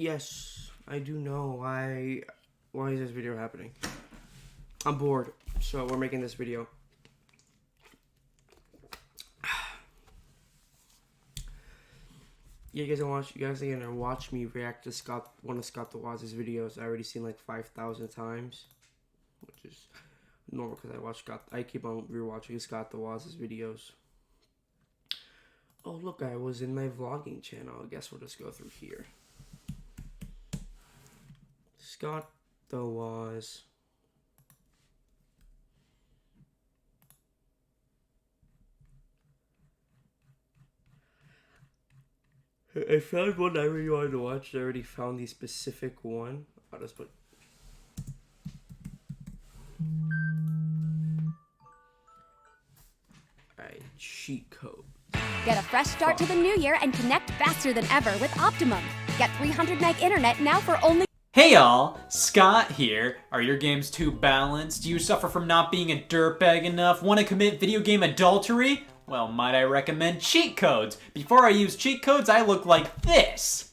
Yes, I do know. Why is this video happening? I'm bored, so we're making this video. Yeah, you guys are gonna watch me react to one of Scott The Woz's videos. I already seen like 5,000 times, which is normal because I keep on rewatching Scott The Woz's videos. Oh look, I was in my vlogging channel. I guess we'll just go through here. Scott The Woz. I found one I really wanted to watch. I already found the specific one. I'll just put. Alright, cheat code. Get a fresh start to the new year and connect faster than ever with Optimum. Get 300 meg internet now for only... Hey y'all, Scott here. Are your games too balanced? Do you suffer from not being a dirtbag enough? Want to commit video game adultery? Well, might I recommend cheat codes? Before I use cheat codes, I look like this.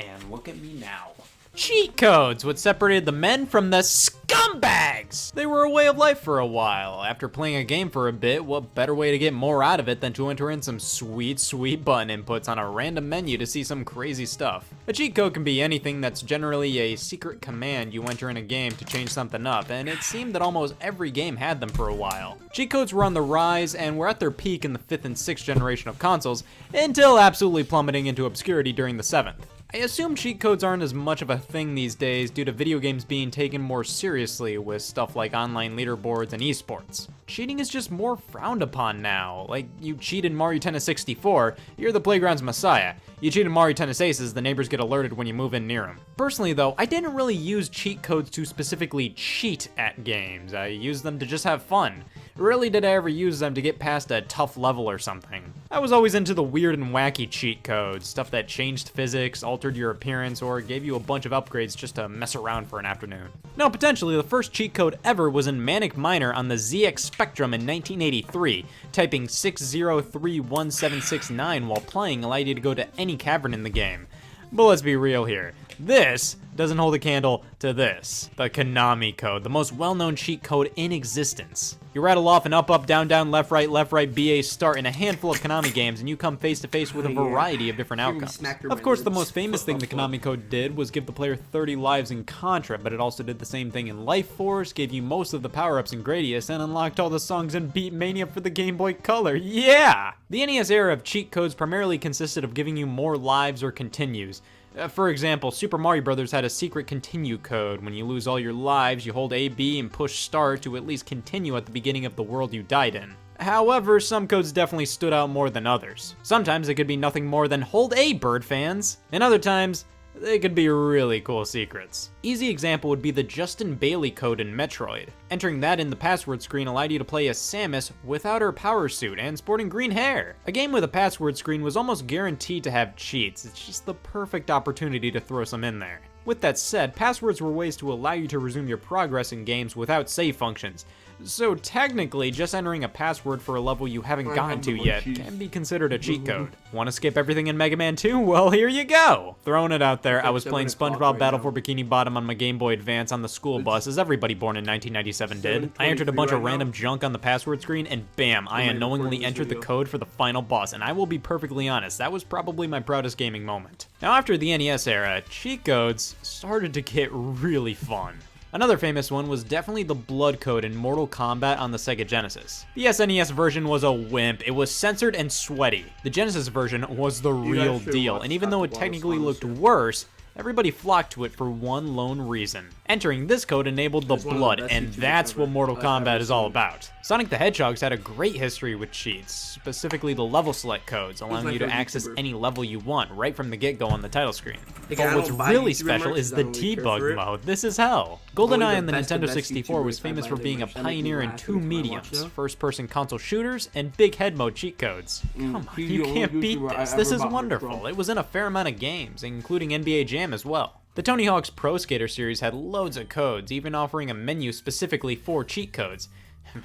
And look at me now. Cheat codes, what separated the men from the scumbags. They were a way of life for a while. After playing a game for a bit, what better way to get more out of it than to enter in some sweet, sweet button inputs on a random menu to see some crazy stuff. A cheat code can be anything that's generally a secret command you enter in a game to change something up, and it seemed that almost every game had them for a while. Cheat codes were on the rise and were at their peak in the 5th and 6th generation of consoles, until absolutely plummeting into obscurity during the 7th. I assume cheat codes aren't as much of a thing these days due to video games being taken more seriously with stuff like online leaderboards and esports. Cheating is just more frowned upon now. Like, you cheat in Mario Tennis 64, you're the playground's messiah. You cheat in Mario Tennis Aces, the neighbors get alerted when you move in near them. Personally though, I didn't really use cheat codes to specifically cheat at games. I used them to just have fun. Rarely did I ever use them to get past a tough level or something. I was always into the weird and wacky cheat codes, stuff that changed physics, altered your appearance, or gave you a bunch of upgrades just to mess around for an afternoon. Now, potentially, the first cheat code ever was in Manic Miner on the ZX Spectrum in 1983. Typing 6031769 while playing allowed you to go to any cavern in the game. But let's be real here. This doesn't hold a candle to this. The Konami code, the most well-known cheat code in existence. You rattle off an up, up, down, down, left, right, BA start in a handful of Konami games and you come face to face with a variety of different outcomes. Of course, the most famous thing the Konami code did was give the player 30 lives in Contra, but it also did the same thing in Life Force, gave you most of the power-ups in Gradius, and unlocked all the songs in Beat Mania for the Game Boy Color. Yeah! The NES era of cheat codes primarily consisted of giving you more lives or continues. For example, Super Mario Bros. Had a secret continue code. When you lose all your lives, you hold A, B, and push start to at least continue at the beginning of the world you died in. However, some codes definitely stood out more than others. Sometimes it could be nothing more than hold A, bird fans, and other times, they could be really cool secrets. Easy example would be the Justin Bailey code in Metroid. Entering that in the password screen allowed you to play as Samus without her power suit and sporting green hair. A game with a password screen was almost guaranteed to have cheats. It's just the perfect opportunity to throw some in there. With that said, passwords were ways to allow you to resume your progress in games without save functions. So technically, just entering a password for a level you haven't gotten to yet can be considered a cheat code. Want to skip everything in Mega Man 2? Well, here you go! Throwing it out there, I was playing SpongeBob Battle for Bikini Bottom on my Game Boy Advance on the school bus, as everybody born in 1997 did. I entered a bunch of random junk on the password screen, and bam, I unknowingly entered the code for the final boss, and I will be perfectly honest, that was probably my proudest gaming moment. Now, after the NES era, cheat codes started to get really fun. Another famous one was definitely the blood code in Mortal Kombat on the Sega Genesis. The SNES version was a wimp. It was censored and sweaty. The Genesis version was the real deal, and even though it technically looked worse, everybody flocked to it for one lone reason. Entering this code enabled the blood, and that's what Mortal Kombat is all about. Sonic the Hedgehog's had a great history with cheats, specifically the level select codes, allowing you to access any level you want right from the get-go on the title screen. But what's really special is the debug mode. This is hell. GoldenEye on the Nintendo 64 was famous for being a pioneer in two mediums, first-person console shooters and big head mode cheat codes. Come on, you can't beat this. This is wonderful. It was in a fair amount of games, including NBA Jam as well. The Tony Hawk's Pro Skater series had loads of codes, even offering a menu specifically for cheat codes.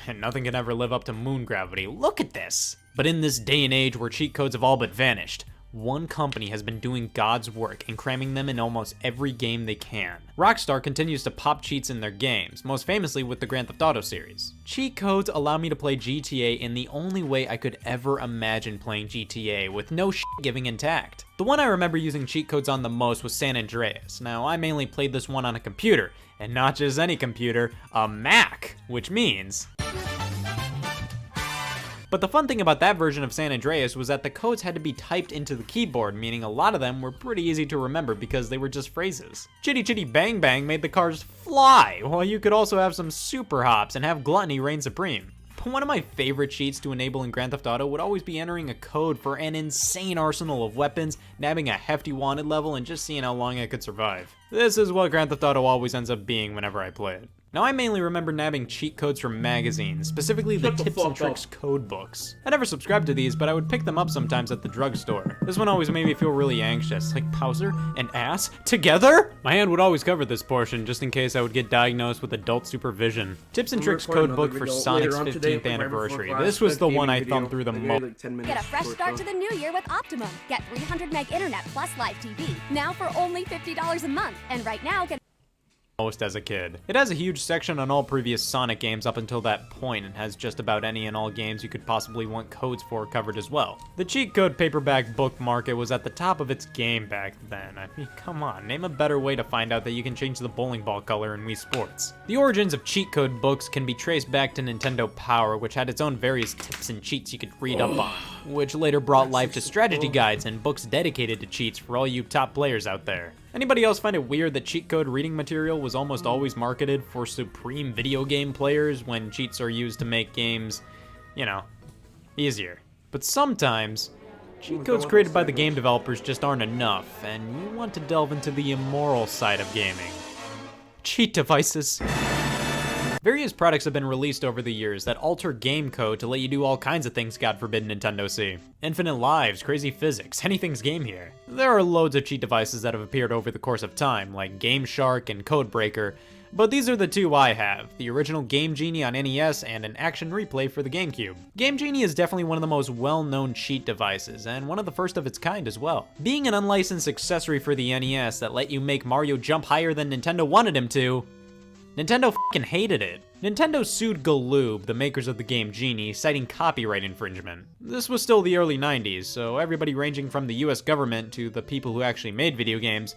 And nothing can ever live up to moon gravity. Look at this! But in this day and age where cheat codes have all but vanished, one company has been doing God's work and cramming them in almost every game they can. Rockstar continues to pop cheats in their games, most famously with the Grand Theft Auto series. Cheat codes allow me to play GTA in the only way I could ever imagine playing GTA, with no shit giving intact. The one I remember using cheat codes on the most was San Andreas. Now, I mainly played this one on a computer, and not just any computer, a Mac, which means... But the fun thing about that version of San Andreas was that the codes had to be typed into the keyboard, meaning a lot of them were pretty easy to remember because they were just phrases. Chitty Chitty Bang Bang made the cars fly, while you could also have some super hops and have gluttony reign supreme. But one of my favorite cheats to enable in Grand Theft Auto would always be entering a code for an insane arsenal of weapons, nabbing a hefty wanted level, and just seeing how long I could survive. This is what Grand Theft Auto always ends up being whenever I play it. Now, I mainly remember nabbing cheat codes from magazines, specifically the Tips and Tricks code books. I never subscribed to these, but I would pick them up sometimes at the drugstore. This one always made me feel really anxious, like Bowser and ass together? My hand would always cover this portion, just in case I would get diagnosed with adult supervision. Tips and Tricks code book for Sonic's 15th anniversary. This was the one I thumbed through the most. Get a fresh start to the new year with Optimum. Get 300 meg internet plus live TV, now for only $50 a month. And right now, get As a kid. It has a huge section on all previous Sonic games up until that point, and has just about any and all games you could possibly want codes for covered as well. The cheat code paperback book market was at the top of its game back then. I mean, come on, name a better way to find out that you can change the bowling ball color in Wii Sports. The origins of cheat code books can be traced back to Nintendo Power, which had its own various tips and cheats you could read up on, which later brought life to strategy guides and books dedicated to cheats for all you top players out there. Anybody else find it weird that cheat code reading material was almost always marketed for supreme video game players when cheats are used to make games, you know, easier? But sometimes, cheat codes created by the game developers just aren't enough, and you want to delve into the immoral side of gaming. Cheat devices. Various products have been released over the years that alter game code to let you do all kinds of things God forbid Nintendo see. Infinite lives, crazy physics, anything's game here. There are loads of cheat devices that have appeared over the course of time, like Game Shark and Codebreaker, but these are the two I have, the original Game Genie on NES and an Action Replay for the GameCube. Game Genie is definitely one of the most well-known cheat devices, and one of the first of its kind as well. Being an unlicensed accessory for the NES that let you make Mario jump higher than Nintendo wanted him to, Nintendo f***ing hated it. Nintendo sued Galoob, the makers of the game Genie, citing copyright infringement. This was still the early 90s, so everybody ranging from the US government to the people who actually made video games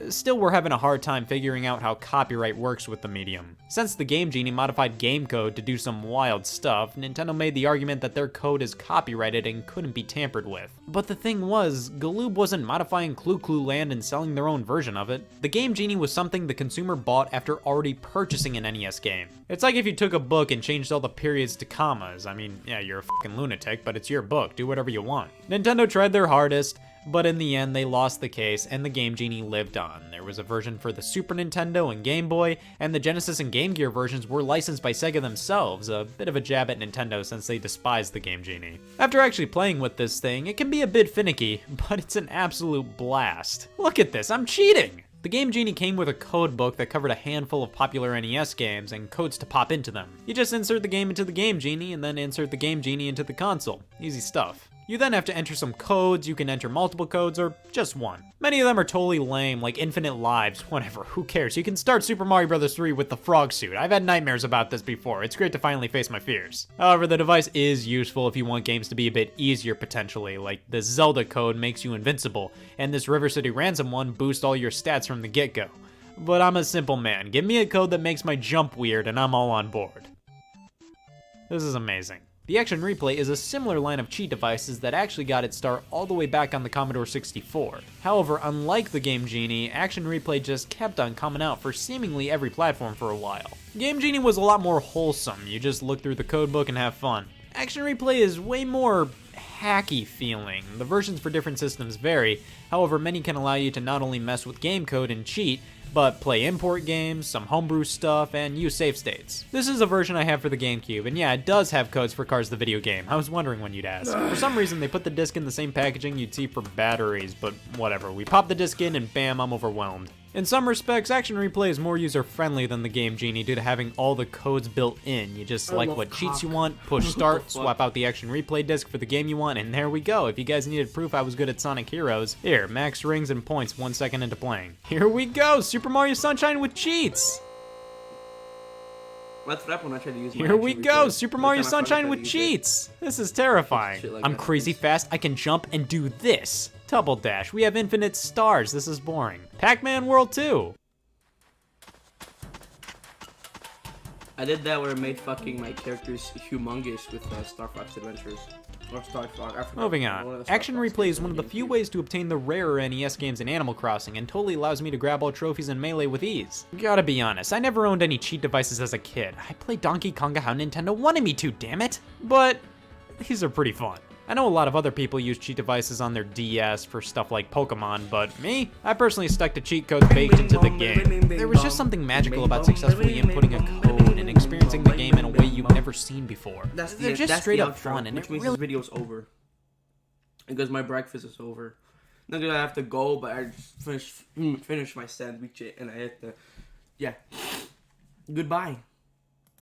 still were having a hard time figuring out how copyright works with the medium. Since the Game Genie modified game code to do some wild stuff, Nintendo made the argument that their code is copyrighted and couldn't be tampered with. But the thing was, Galoob wasn't modifying Clu Clu Land and selling their own version of it. The Game Genie was something the consumer bought after already purchasing an NES game. It's like if you took a book and changed all the periods to commas. I mean, yeah, you're a fucking lunatic, but it's your book, do whatever you want. Nintendo tried their hardest, but in the end they lost the case and the Game Genie lived on. There was a version for the Super Nintendo and Game Boy, and the Genesis and Game Gear versions were licensed by Sega themselves, a bit of a jab at Nintendo since they despise the Game Genie. After actually playing with this thing, it can be a bit finicky, but it's an absolute blast. Look at this, I'm cheating! The Game Genie came with a code book that covered a handful of popular NES games and codes to pop into them. You just insert the game into the Game Genie and then insert the Game Genie into the console. Easy stuff. You then have to enter some codes, you can enter multiple codes, or just one. Many of them are totally lame, like infinite lives, whatever, who cares? You can start Super Mario Bros. 3 with the frog suit. I've had nightmares about this before, it's great to finally face my fears. However, the device is useful if you want games to be a bit easier potentially, like this Zelda code makes you invincible, and this River City Ransom one boosts all your stats from the get-go. But I'm a simple man, give me a code that makes my jump weird and I'm all on board. This is amazing. The Action Replay is a similar line of cheat devices that actually got its start all the way back on the Commodore 64. However, unlike the Game Genie, Action Replay just kept on coming out for seemingly every platform for a while. Game Genie was a lot more wholesome, you just look through the codebook and have fun. Action Replay is way more hacky feeling. The versions for different systems vary, However, many can allow you to not only mess with game code and cheat, but play import games, some homebrew stuff, and use save states. This is a version I have for the GameCube, and yeah, it does have codes for Cars the video game. I was wondering when you'd ask. For some reason, they put the disc in the same packaging you'd see for batteries, but whatever. We pop the disc in and bam, I'm overwhelmed. In some respects, Action Replay is more user-friendly than the Game Genie due to having all the codes built in. You just select what cheats you want, push start, swap out the Action Replay disc for the game you want, and there we go. If you guys needed proof I was good at Sonic Heroes, here, max rings and points 1 second into playing. Here we go, Super Mario Sunshine with cheats! That's what when I tried to use my Here we Action go, Replay. Super Every Mario time I finally Sunshine tried with to use cheats! This is terrifying. Shit like I'm that crazy happens. fast, I can jump and do this. Double dash, we have infinite stars, this is boring. Pac-Man World 2. I did that where it made fucking my characters humongous with Star Fox Adventures. Or Star Fox, I forgot. Moving One on, of the Star Action Fox Replay games is one of the on few GameCube. ways to obtain the rarer NES games in Animal Crossing and totally allows me to grab all trophies in Melee with ease. Gotta be honest, I never owned any cheat devices as a kid. I played Donkey Konga how Nintendo wanted me to, damn it! But these are pretty fun. I know a lot of other people use cheat devices on their DS for stuff like Pokemon, but me, I personally stuck to cheat codes baked into the game. There was just something magical about successfully inputting a code and experiencing the game in a way you've never seen before. They're just straight up fun, and which it means really this video's over. Because my breakfast is over. Not gonna have to go, but I just finished my sandwich and I had to. Yeah. Goodbye.